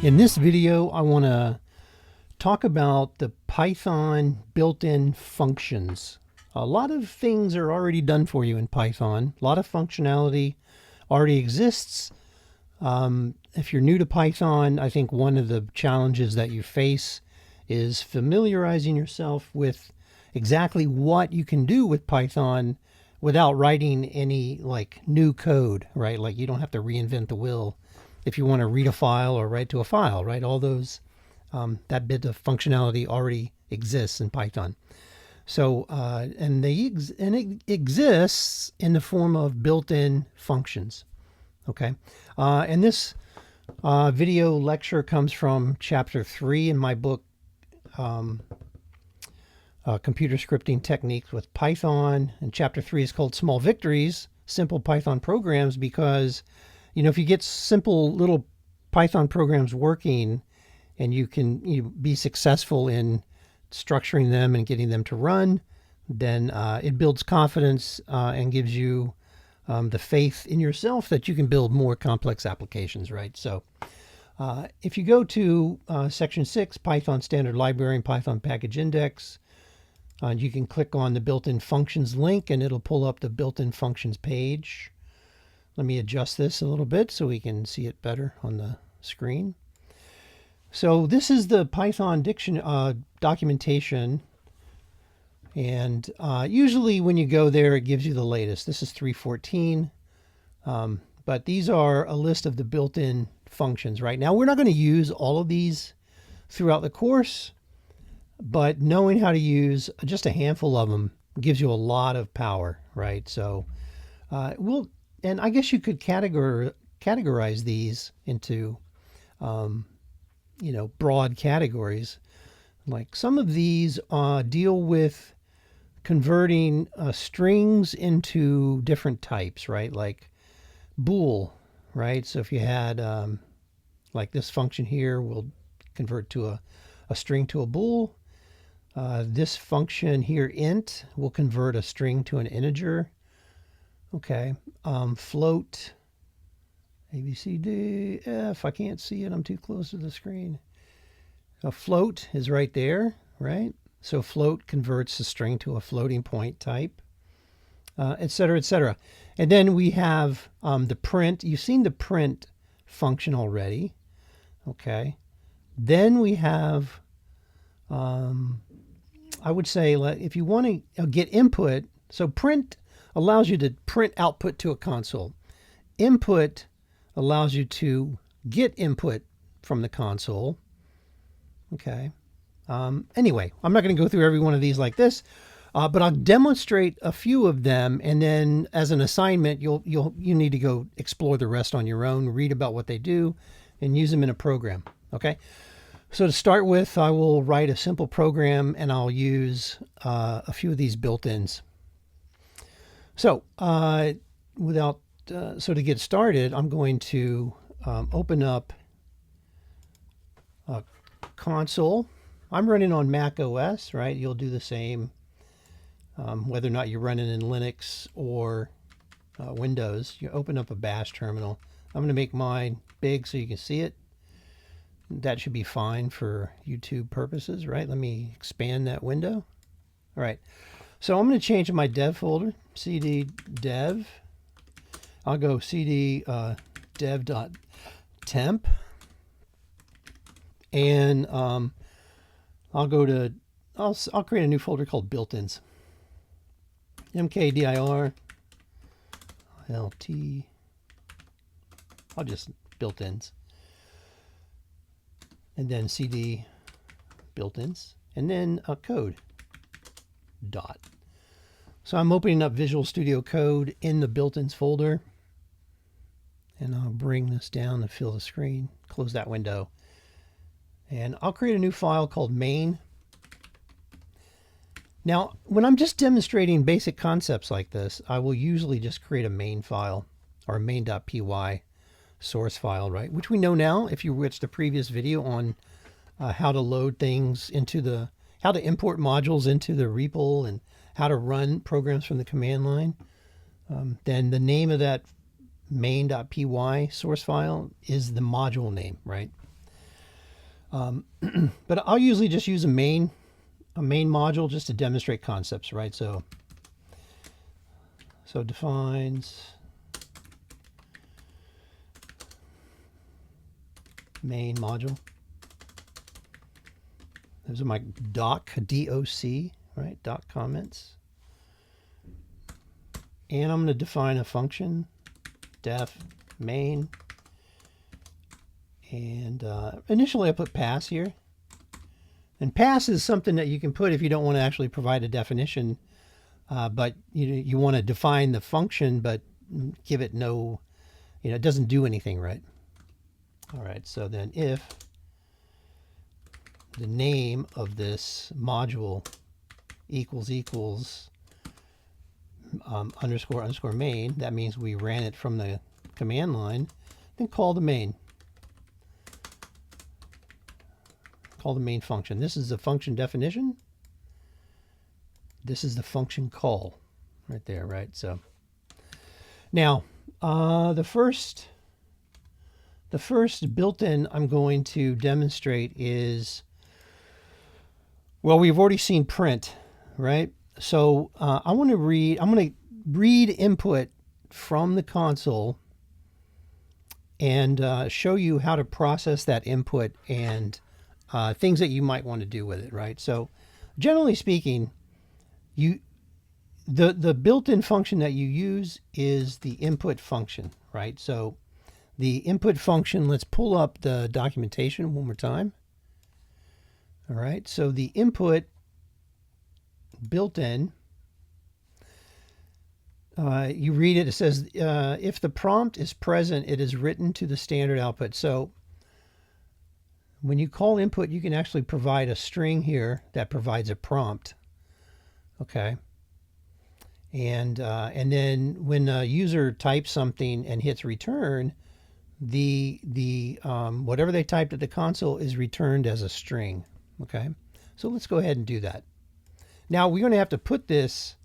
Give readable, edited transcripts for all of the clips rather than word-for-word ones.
In this video, I want to talk about the Python built-in functions. A lot of things are already done for you in Python. A lot of functionality already exists. If you're new to Python, I think one of the challenges that you face is familiarizing yourself with exactly what you can do with Python without writing any new code, right? Like you don't have to reinvent the wheel if you want to read a file or write to a file, right? All those, that bit of functionality already exists in Python. So, and it exists in the form of built-in functions. Okay, and this video lecture comes from chapter 3 in my book, Computer Scripting Techniques with Python. And chapter 3 is called Small Victories, Simple Python Programs, because, you know, if you get simple little Python programs working and you can be successful in structuring them and getting them to run, then it builds confidence and gives you the faith in yourself that you can build more complex applications, right? So if you go to section 6, Python Standard Library and Python Package Index, you can click on the built-in functions link and it'll pull up the built-in functions page. Let me adjust this a little bit so we can see it better on the screen. So this is the Python documentation. And usually when you go there, it gives you the latest. This is 3.14. But these are a list of the built-in functions. Right now, we're not going to use all of these throughout the course, but knowing how to use just a handful of them gives you a lot of power, right? So and I guess you could categorize these into, broad categories. Like some of these deal with converting strings into different types, right? Like bool, right? So if you had like this function here will convert to a string to a bool. This function here, int, will convert a string to an integer. Okay. Float, A, B, C, D, F. I can't see it. I'm too close to the screen. A float is right there, right? So float converts a string to a floating point type, et cetera, et cetera. And then we have the print. You've seen the print function already. Okay. Then we have, I would say, if you want to get input, so print allows you to print output to a console. Input allows you to get input from the console. Okay. Anyway, I'm not going to go through every one of these like this, but I'll demonstrate a few of them, and then as an assignment, you need to go explore the rest on your own, read about what they do, and use them in a program. Okay. So to start with, I will write a simple program, and I'll use a few of these built-ins. So so to get started, I'm going to open up a console. I'm running on Mac OS, right? You'll do the same, whether or not you're running in Linux or Windows. You open up a bash terminal. I'm going to make mine big so you can see it. That should be fine for YouTube purposes, right? Let me expand that window. All right. So I'm going to change my dev folder, cd dev. I'll go cd dev.temp. And I'll create a new folder called built-ins. mkdir lt. I'll just built-ins. And then cd built-ins. And then a code dot. So I'm opening up Visual Studio Code in the built-ins folder. And I'll bring this down to fill the screen. Close that window. And I'll create a new file called main. Now, when I'm just demonstrating basic concepts like this, I will usually just create a main file or a main.py source file, right? Which we know now if you watched the previous video on how to load things into how to import modules into the REPL and how to run programs from the command line. Then the name of that main.py source file is the module name, right? But I'll usually just use a main module just to demonstrate concepts, right? So defines main module. Those are my doc, D-O-C, right? Doc comments. And I'm going to define a function, def main. And initially I put pass here. And pass is something that you can put if you don't want to actually provide a definition, but you want to define the function, but give it no, it doesn't do anything, right? All right, so then if the name of this module equals underscore main, that means we ran it from the command line, then call the main. Call the main function. This is the function definition. This is the function call right there, right? So now the first built-in I'm going to demonstrate is, well, we've already seen print, right? So I'm going to read input from the console and show you how to process that input and things that you might want to do with it, right? So generally speaking, the built-in function that you use is the input function, right? So the input function, let's pull up the documentation one more time. All right, so the input built-in, you read it, it says, if the prompt is present, it is written to the standard output. So when you call input, you can actually provide a string here that provides a prompt. Okay. And then when a user types something and hits return, the whatever they typed at the console is returned as a string. Okay. So let's go ahead and do that. Now we're going to have to put this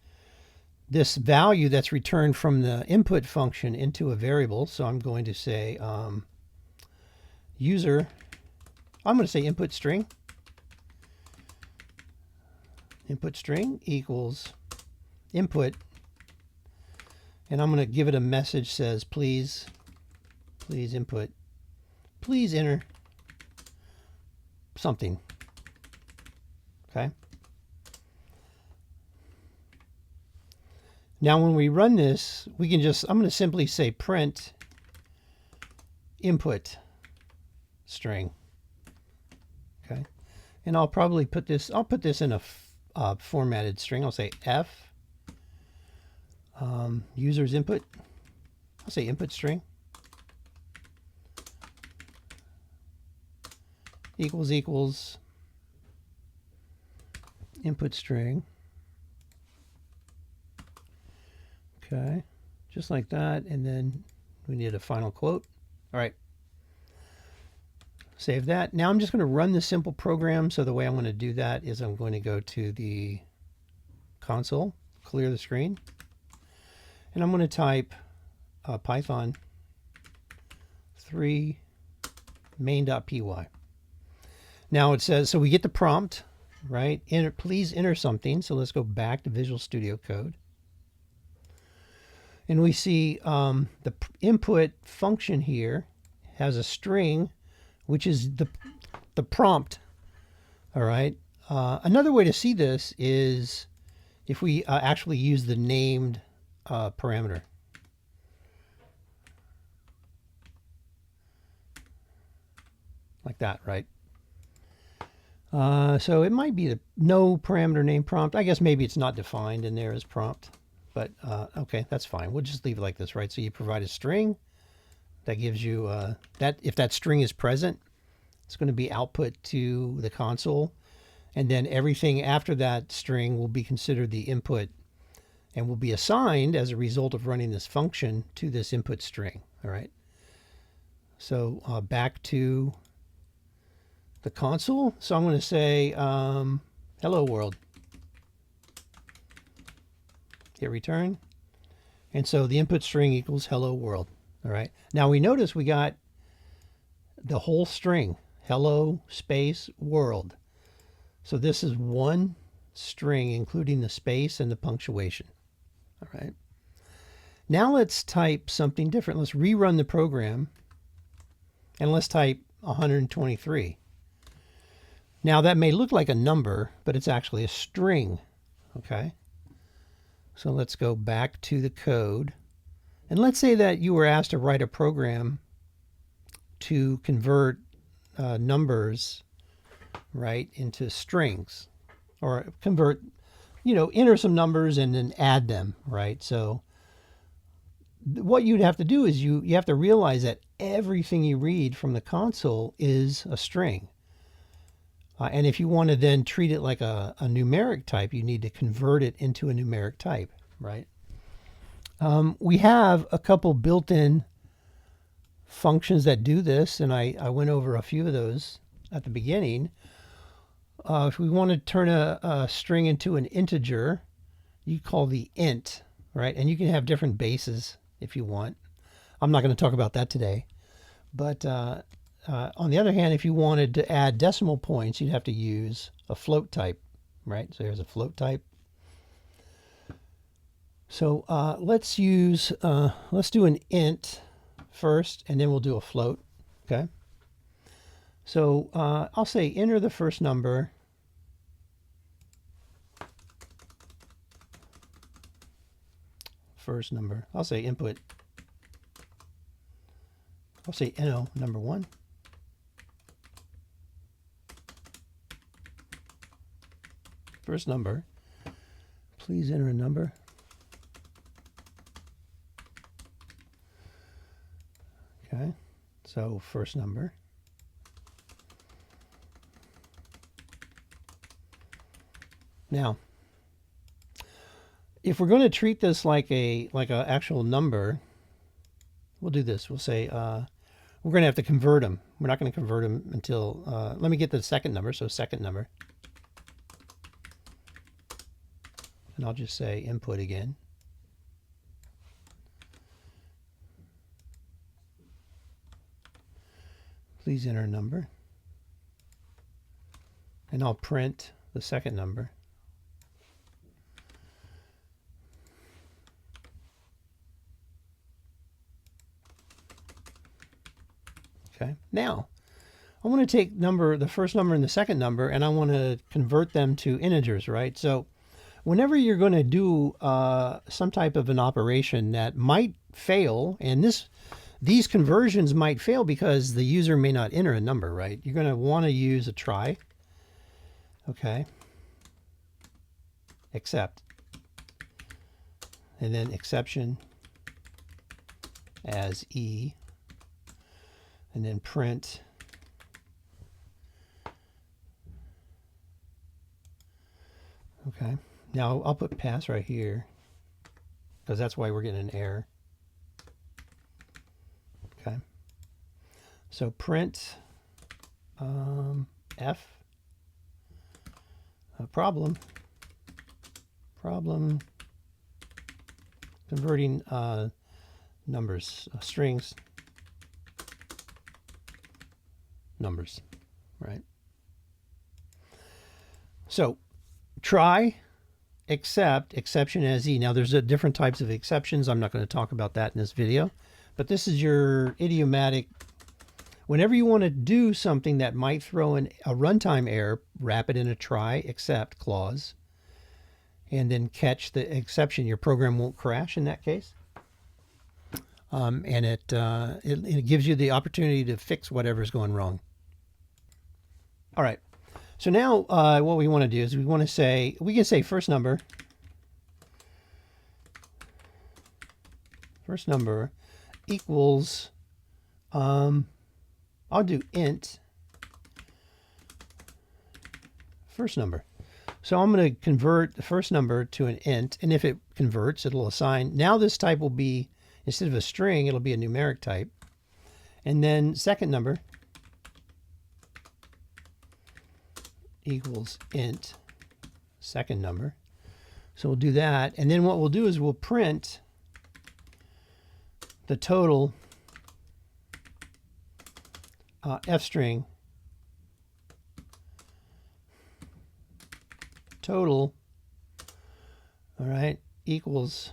value that's returned from the input function into a variable. So I'm going to say user. I'm going to say input string. Input string equals input. And I'm going to give it a message says, please input, please enter something. Okay. Now when we run this, we can I'm going to simply say print input string. Okay. And I'll probably put this in a formatted string. I'll say F user's input. I'll say input string equals input string. Okay, just like that, and then we need a final quote. All right, save that. Now I'm just going to run this simple program. So the way I'm going to do that is I'm going to go to the console, clear the screen, and I'm going to type Python 3 main.py. Now it says, so we get the prompt, right? Please enter something. So let's go back to Visual Studio Code. And we see the input function here has a string, which is the prompt. All right. Another way to see this is if we actually use the named parameter. Like that, right? So it might be the no parameter name prompt. I guess maybe it's not defined in there as prompt. But okay, that's fine. We'll just leave it like this, right? So you provide a string that gives you that if that string is present, it's going to be output to the console. And then everything after that string will be considered the input and will be assigned as a result of running this function to this input string. All right. So back to the console. So I'm going to say hello world. Hit return. And so the input string equals hello world. All right. Now we notice we got the whole string, hello space world. So this is one string, including the space and the punctuation. All right. Now let's type something different. Let's rerun the program, and let's type 123. Now that may look like a number, but it's actually a string. Okay. So let's go back to the code. And let's say that you were asked to write a program to convert numbers, right, into strings, or convert, enter some numbers and then add them, right? So what you'd have to do is you have to realize that everything you read from the console is a string. And if you want to then treat it like a numeric type, you need to convert it into a numeric type, right? We have a couple built-in functions that do this, and I went over a few of those at the beginning. If we want to turn a string into an integer, you call the int, right? And you can have different bases if you want. I'm not going to talk about that today. But on the other hand, if you wanted to add decimal points, you'd have to use a float type, right? So here's a float type. So let's do an int first, and then we'll do a float, okay? So I'll say enter the first number. First number. I'll say input. I'll say NO number 1. First number. Please enter a number. Okay, so first number. Now, if we're going to treat this like a actual number, we'll do this. We'll say we're going to have to convert them. We're not going to convert them until let me get the second number. So second number, and I'll just say input again. Please enter a number, and I'll print the second number. Okay. Now, I want to take the first number and the second number, and I want to convert them to integers, right? So whenever you're going to do some type of an operation that might fail, and these conversions might fail because the user may not enter a number, right? You're going to want to use a try. Okay. Except. And then exception as E. And then print. Okay. Now I'll put pass right here, because that's why we're getting an error. Okay. So print F problem converting numbers, strings, numbers, right? So try, except, exception as E. Now there's different types of exceptions. I'm not going to talk about that in this video, but this is your idiomatic. Whenever you want to do something that might throw in a runtime error, wrap it in a try, except clause, and then catch the exception. Your program won't crash in that case. And it gives you the opportunity to fix whatever's going wrong. All right. So now what we want to do is we can say first number equals, I'll do int first number. So I'm going to convert the first number to an int, and if it converts, it'll assign. Now this type will be, instead of a string, it'll be a numeric type. And then second number equals int second number. So we'll do that. And then what we'll do is we'll print the total f string total, all right, equals,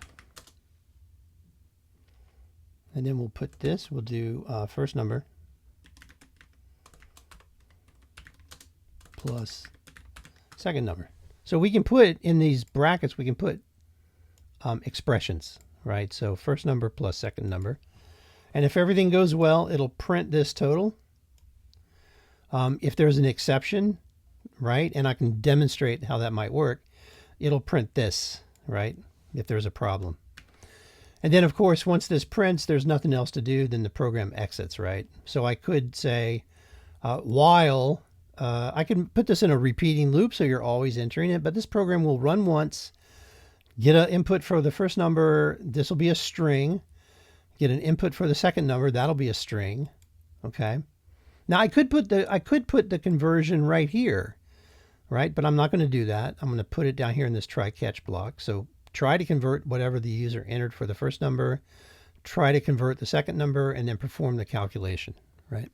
and then we'll put this, we'll do first number plus second number. So we can put in these brackets, we can put expressions, right? So first number plus second number. And if everything goes well, it'll print this total. If there's an exception, right, and I can demonstrate how that might work, it'll print this, right, if there's a problem. And then, of course, once this prints, there's nothing else to do, then the program exits, right? So I could say while, I can put this in a repeating loop so you're always entering it, but this program will run once, get an input for the first number, this will be a string, get an input for the second number, that'll be a string, okay? Now I could put the conversion right here, right? But I'm not going to do that. I'm going to put it down here in this try catch block. So try to convert whatever the user entered for the first number, try to convert the second number, and then perform the calculation, right?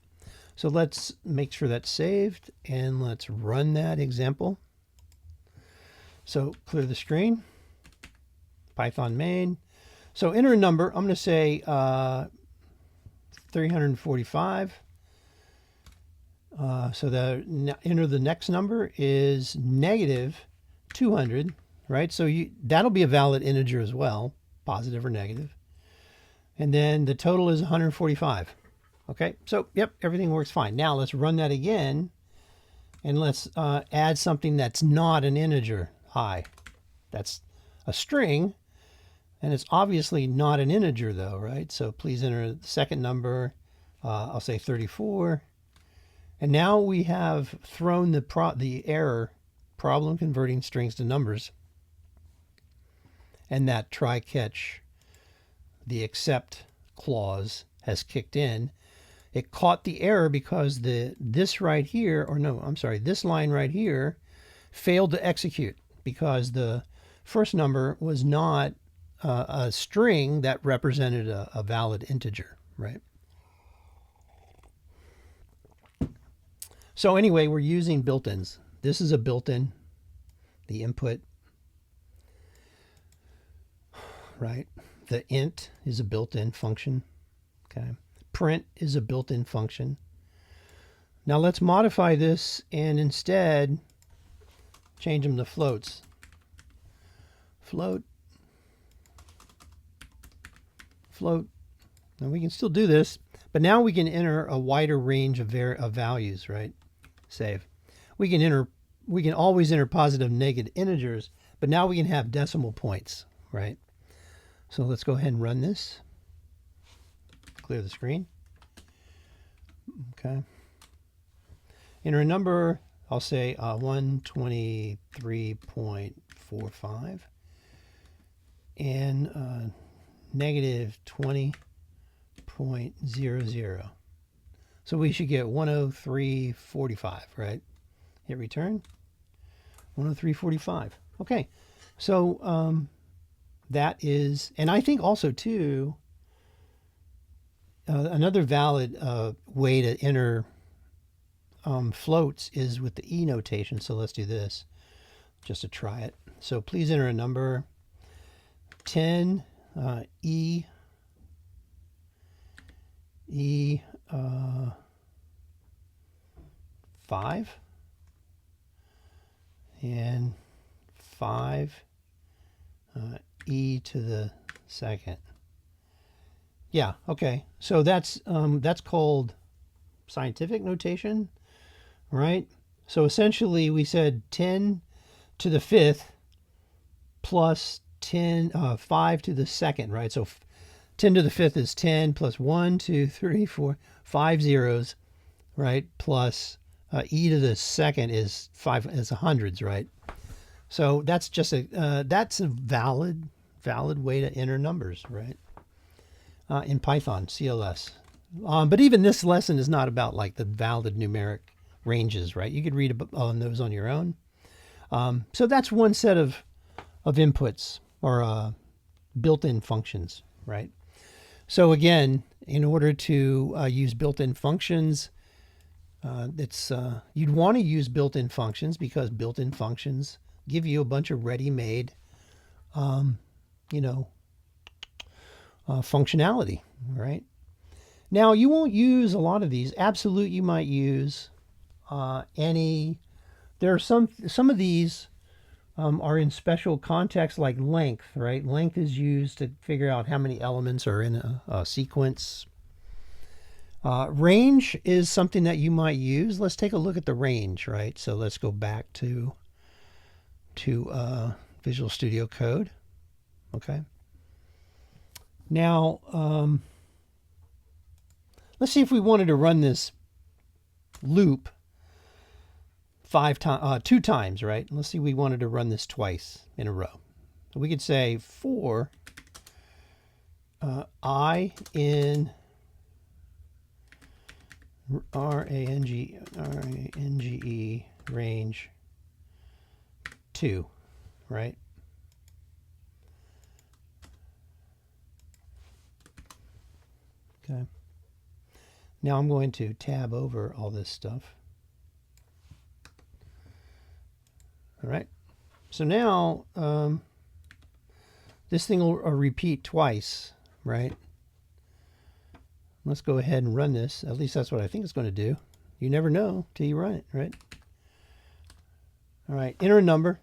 So let's make sure that's saved, and let's run that example. So clear the screen, Python main. So enter a number. I'm going to say 345. So enter the next number is negative 200, right? So that'll be a valid integer as well, positive or negative. And then the total is 145. Okay, so yep, everything works fine. Now let's run that again, and let's add something that's not an integer. Hi, that's a string, and it's obviously not an integer though, right? So please enter the second number. I'll say 34. And now we have thrown the error, problem converting strings to numbers. And that try catch, the except clause has kicked in. It caught the error because this line right here failed to execute because the first number was not a string that represented a valid integer, right? So anyway, we're using built-ins. This is a built-in, the input, right? The int is a built-in function, okay? Print is a built-in function. Now let's modify this and instead change them to floats. Float, float. Now we can still do this, but now we can enter a wider range of values, right? Save. We can always enter positive, negative integers, but now we can have decimal points, right? So let's go ahead and run this. Clear the screen. Okay. Enter a number. I'll say 123.45 and negative 20.00. So we should get 103.45, right? Hit return. 103.45. Okay. So that is, and I think also too, another valid way to enter floats is with the E notation. So let's do this just to try it. So please enter a number 10 E 5 and 5 E to the second. Yeah, okay. So that's called scientific notation, right? So essentially we said 10 to the fifth plus 5 to the second, right? So 10 to the fifth is 10 plus 1, 2, 3, 4, 5 zeros, right? Plus e to the second is 5 is hundreds, right? So that's just that's a valid way to enter numbers, right? In Python, CLS. But even this lesson is not about like the valid numeric ranges, right? You could read on those on your own. So that's one set of inputs or built-in functions, right? So again, in order to use built-in functions, you'd want to use built-in functions because built-in functions give you a bunch of ready-made, you know, functionality, right? Now, you won't use a lot of these. Absolute, you might use any. There are some of these are in special contexts like length, right? Length is used to figure out how many elements are in a sequence. Range is something that you might use. Let's take a look at the range, right? So let's go back to Visual Studio Code. Okay. Now, let's see if we wanted to run this loop 2 times, right? Let's see if we wanted to run this twice in a row. So we could say for I in range range 2, right? Okay. Now I'm going to tab over all this stuff. All right. So now this thing will repeat twice, right? Let's go ahead and run this. At least that's what I think it's going to do. You never know till you run it, right? All right, enter a number.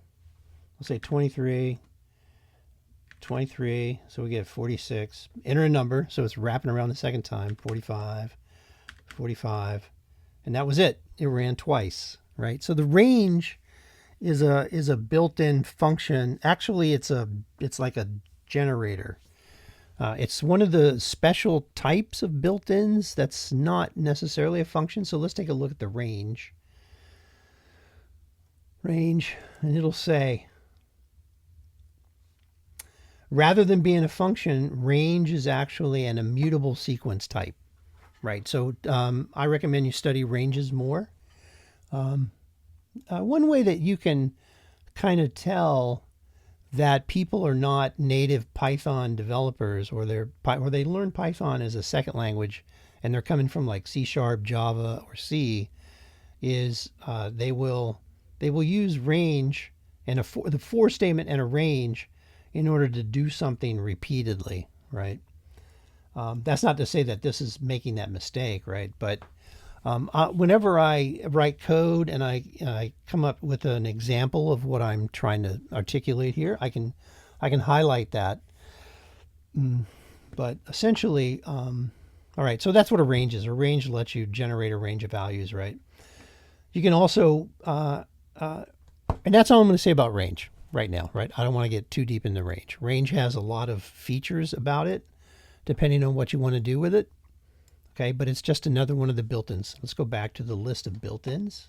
Let's say 23, 23, so we get 46. Enter a number, so it's wrapping around the second time, 45, 45, and that was it. It ran twice, right? So the range is a built-in function. Actually, it's like a generator. It's one of the special types of built-ins that's not necessarily a function. So let's take a look at the range. Range, and it'll say, rather than being a function, range is actually an immutable sequence type, right? So I recommend you study ranges more. One way that you can kind of tell that people are not native Python developers, or they learn Python as a second language, and they're coming from like C#, Java, or C, is they will use range and the for statement and a range in order to do something repeatedly, right? That's not to say that this is making that mistake, right? But whenever I write code and I come up with an example of what I'm trying to articulate here, I can highlight that. But essentially, all right, so that's what a range is. A range lets you generate a range of values, right? You can also, and that's all I'm going to say about range right now, right? I don't want to get too deep into range. Range has a lot of features about it, depending on what you want to do with it. Okay, but it's just another one of the built-ins. Let's go back to the list of built-ins.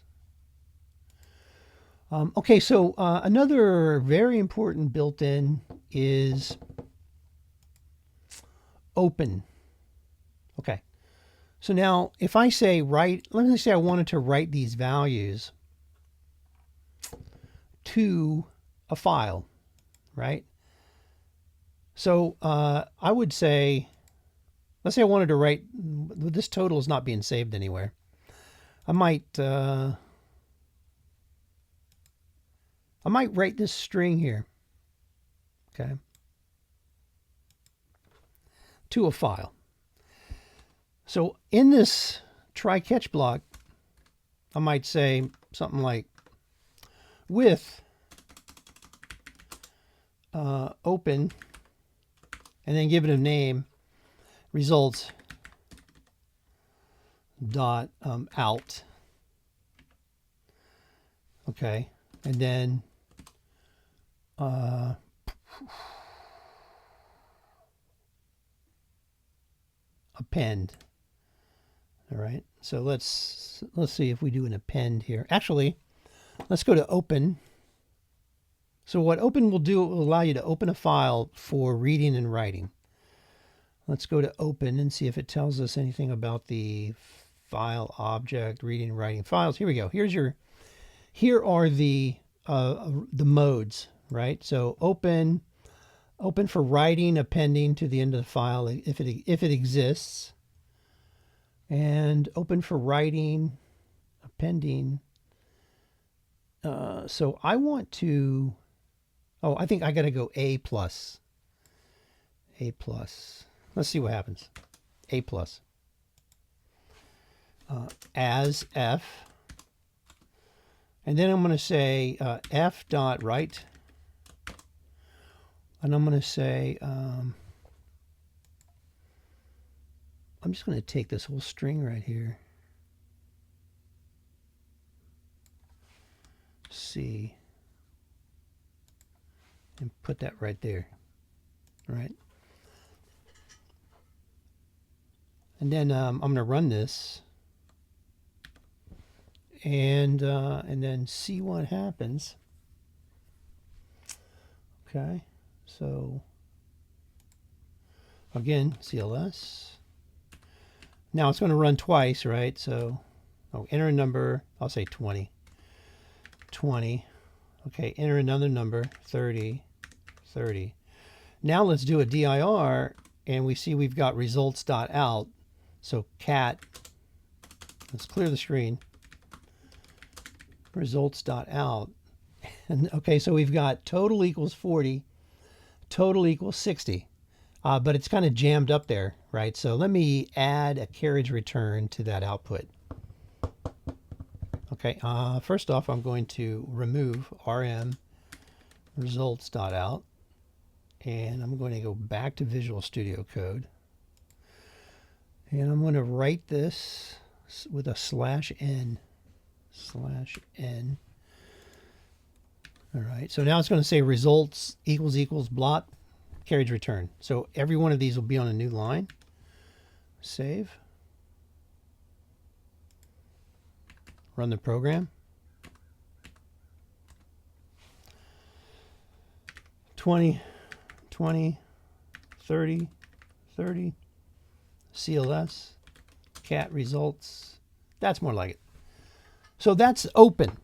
Okay, so another very important built-in is open. Okay, so now if I say write, let me say I wanted to write these values to a file, right? So I would say, let's say I wanted to write, this total is not being saved anywhere. I might write this string here, okay, to a file. So in this try catch block, I might say something like with open, and then give it a name, results dot out. Okay, and then append. All right, so let's see if we do an append here. Actually, let's go to open. So what open will do, it will allow you to open a file for reading and writing. Let's go to open and see if it tells us anything about the file object, reading and writing files. Here we go. Here are the modes, right? So open for writing, appending to the end of the file if it exists, and open for writing, appending So I want to, oh, I think I got to go A plus. A plus. Let's see what happens. A plus. As F. And then I'm going to say F dot right. And I'm going to say, I'm just going to take this whole string right here. C. And put that right there. Right. And then I'm going to run this. And then see what happens. Okay. So again, CLS. Now it's going to run twice, right? So, enter a number. I'll say 20. 20. Okay, enter another number, 30. 30. Now let's do a dir, and we see we've got results.out. So cat, let's clear the screen. Results.out. And okay, so we've got total equals 40, total equals 60. But it's kind of jammed up there, right? So let me add a carriage return to that output. Okay, first off, I'm going to remove rm results.out, and I'm going to go back to Visual Studio Code, and I'm going to write this with a /n. All right, so now it's going to say results equals blot carriage return. So every one of these will be on a new line. Save. Run the program. 20, 20, 30, 30. CLS, cat results. That's more like it. So that's open.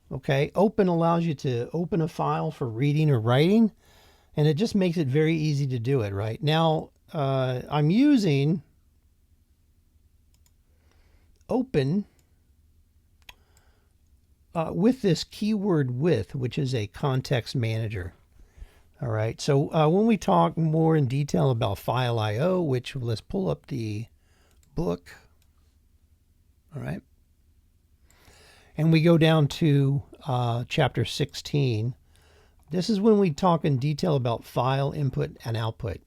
Okay, open allows you to open a file for reading or writing, and it just makes it very easy to do it. Right now, I'm using open with this keyword with, which is a context manager. All right, so when we talk more in detail about file I/O, which let's pull up the book. All right. And we go down to chapter 16. This is when we talk in detail about file input and output.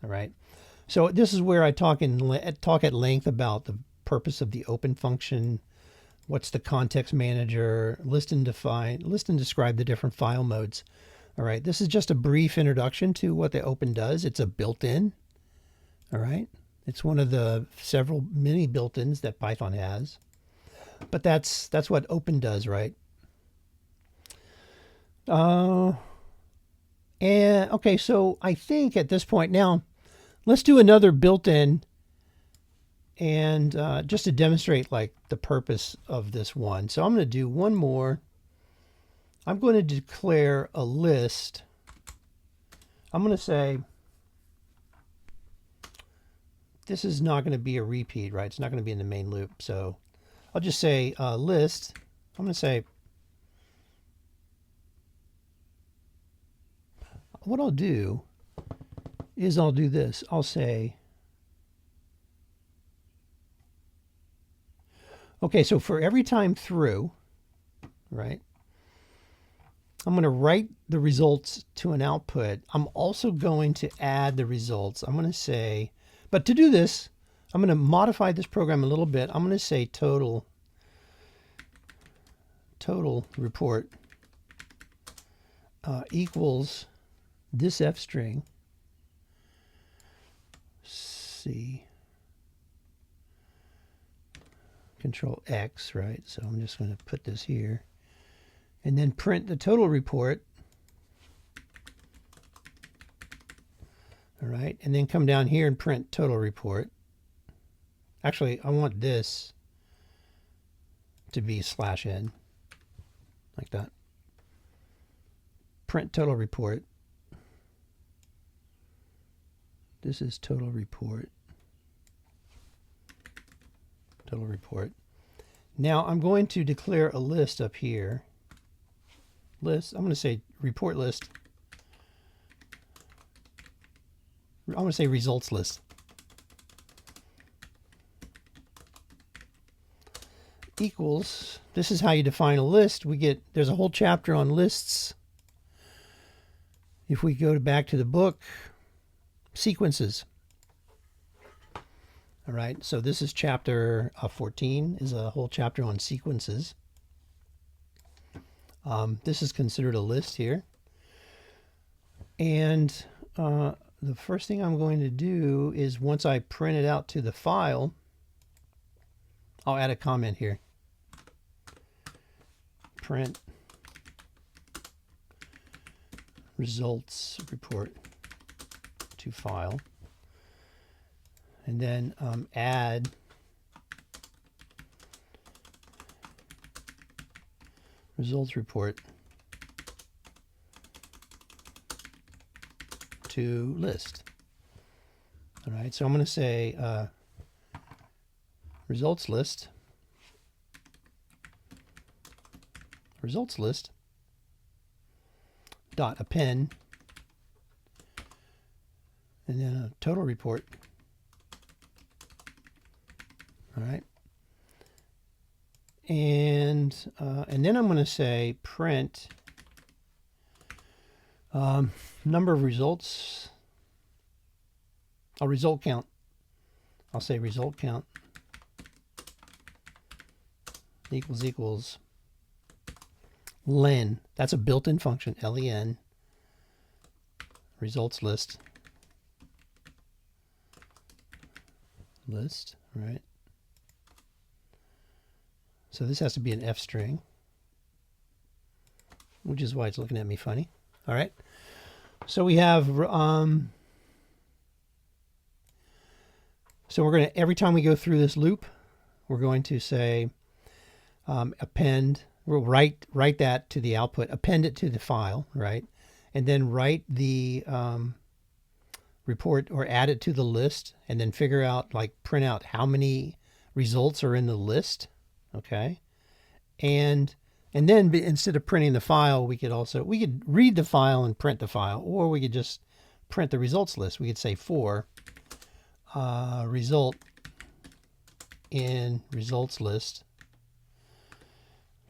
All right. So this is where I talk at length about the purpose of the open function. What's the context manager? List and describe the different file modes. All right. This is just a brief introduction to what the open does. It's a built-in. All right. It's one of the many built-ins that Python has. But that's what open does, right? And okay, so I think at this point now, let's do another built-in, and just to demonstrate like the purpose of this one. So I'm going to do one more. I'm going to declare a list. I'm going to say this is not going to be a repeat, right? It's not going to be in the main loop. So I'll just say list. I'm going to say, what I'll do is I'll do this. I'll say, okay, so for every time through, right, I'm going to write the results to an output. I'm also going to add the results. I'm going to say, but to do this, I'm going to modify this program a little bit. I'm going to say total report equals this F string, C, Control X, right? So I'm just going to put this here, and then print the total report. All right, and then come down here and print total report. Actually, I want this to be /n, like that. Print total report. This is total report. Total report. Now I'm going to declare a list up here. list. I'm going to say report list. I'm going to say results list. Equals, this is how you define a list. There's a whole chapter on lists. If we go back to the book, sequences. All right, so this is chapter 14, is a whole chapter on sequences. This is considered a list here. And the first thing I'm going to do is once I print it out to the file, I'll add a comment here. Print results report to file. And then add results report to list. All right, so I'm going to say results list dot append, and then a total report. All right, and then I'm going to say print number of results. A result count. I'll say result count equals len. That's a built-in function, len, results list, right? So this has to be an F string, which is why it's looking at me funny. All right. So we have, so we're going to, every time we go through this loop, we're going to say append. We'll write that to the output, append it to the file, right? And then write the report or add it to the list, and then figure out, like, print out how many results are in the list, okay? And then instead of printing the file, we could read the file and print the file, or we could just print the results list. We could say for result in results list.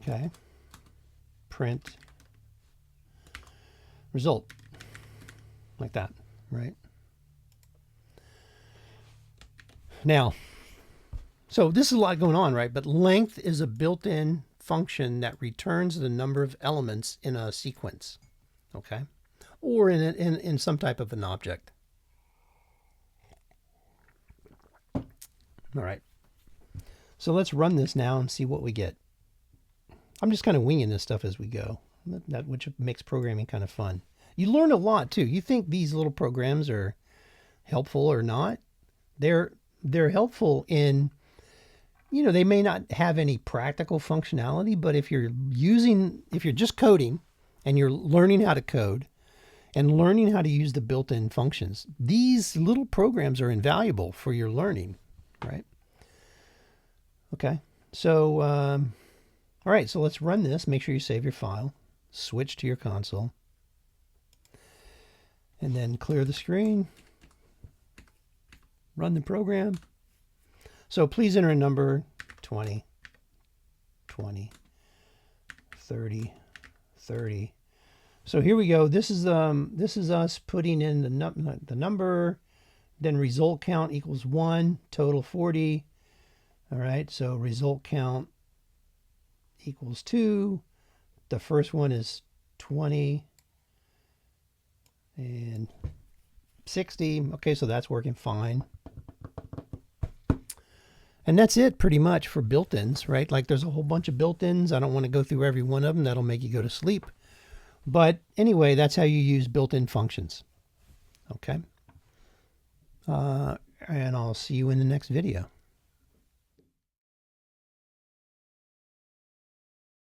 Okay, print result, like that, right? Now, so this is a lot going on, right? But length is a built-in function that returns the number of elements in a sequence, okay? Or in some type of an object. All right, so let's run this now and see what we get. I'm just kind of winging this stuff as we go, which makes programming kind of fun. You learn a lot too. You think these little programs are helpful or not? They're helpful in, they may not have any practical functionality, but if you're just coding and you're learning how to code and learning how to use the built-in functions, these little programs are invaluable for your learning, right? Okay, so all right, so let's run this. Make sure you save your file, switch to your console, and then clear the screen, run the program. So please enter a number, 20, 20, 30, 30. So here we go. This is us putting in the number, then result count equals 1, total 40. All right, so result count equals 2. The first one is 20 and 60. Okay, so that's working fine. And that's it pretty much for built-ins, right? Like, there's a whole bunch of built-ins. I don't want to go through every one of them. That'll make you go to sleep. But anyway, that's how you use built-in functions. Okay. And I'll see you in the next video.